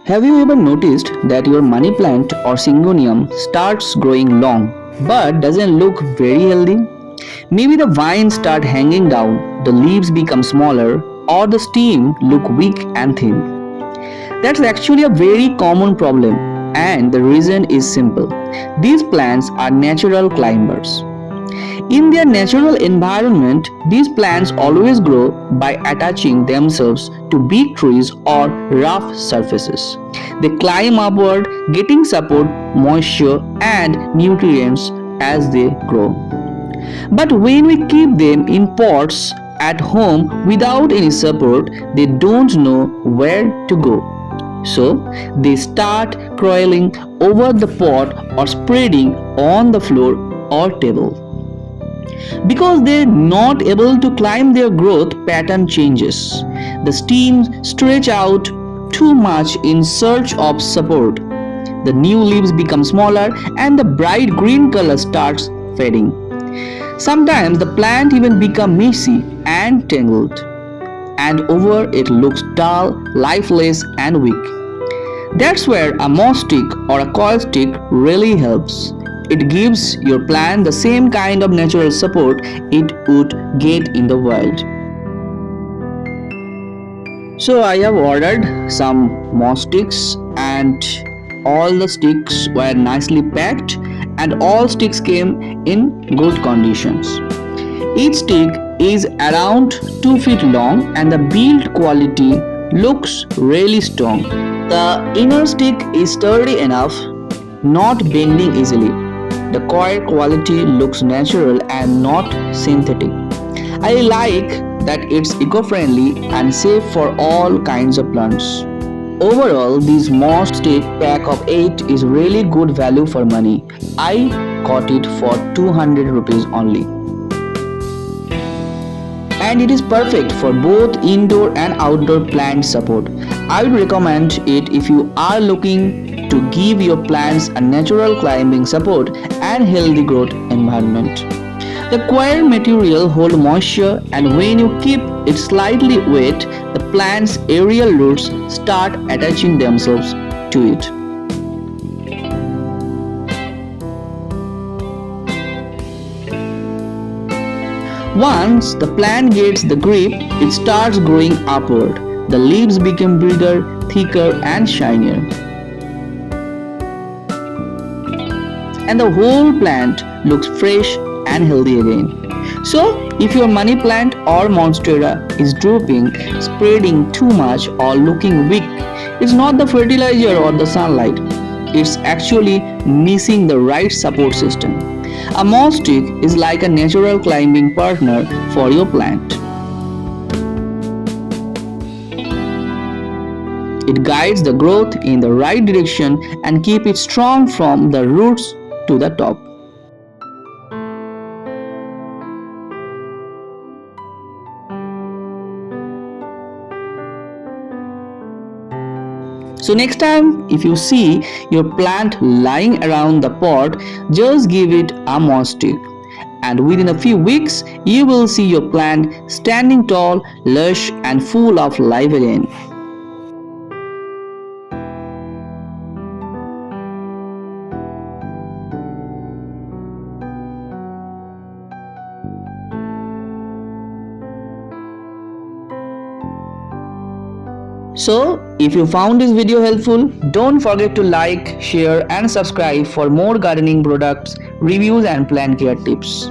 Have you ever noticed that your money plant or Syngonium starts growing long but doesn't look very healthy? Maybe the vines start hanging down, the leaves become smaller, or the stem look weak and thin. That's actually a very common problem, and the reason is simple. These plants are natural climbers. In their natural environment, these plants always grow by attaching themselves to big trees or rough surfaces. They climb upward, getting support, moisture, and nutrients as they grow. But when we keep them in pots at home without any support, they don't know where to go. So they start crawling over the pot or spreading on the floor or table. Because they're not able to climb, their growth pattern changes. The stems stretch out too much in search of support. The new leaves become smaller and the bright green color starts fading. Sometimes the plant even becomes messy and tangled, and over it looks dull, lifeless, and weak. That's where a moss stick or a coil stick really helps. It gives your plant the same kind of natural support it would get in the wild. So I have ordered some moss sticks, and all the sticks were nicely packed and all sticks came in good conditions. Each stick is around 2 feet long and the build quality looks really strong. The inner stick is sturdy enough, not bending easily. The coir quality looks natural and not synthetic. I like that it's eco-friendly and safe for all kinds of plants. Overall, this moss stick pack of 8 is really good value for money. I got it for 200 rupees only. And it is perfect for both indoor and outdoor plant support. I would recommend it if you are looking to give your plants a natural climbing support and healthy growth environment. The coir material holds moisture, and when you keep it slightly wet, the plant's aerial roots start attaching themselves to it. Once the plant gets the grip, it starts growing upward. The leaves become bigger, thicker, and shinier. And the whole plant looks fresh and healthy again. So, if your money plant or Monstera is drooping, spreading too much, or looking weak, it's not the fertilizer or the sunlight. It's actually missing the right support system. A moss stick is like a natural climbing partner for your plant. It guides the growth in the right direction and keeps it strong from the roots to the top. So next time if you see your plant lying around the pot, just give it a moss stick. And within a few weeks, you will see your plant standing tall, lush, and full of life again. So, if you found this video helpful, don't forget to like, share and subscribe for more gardening products, reviews and plant care tips.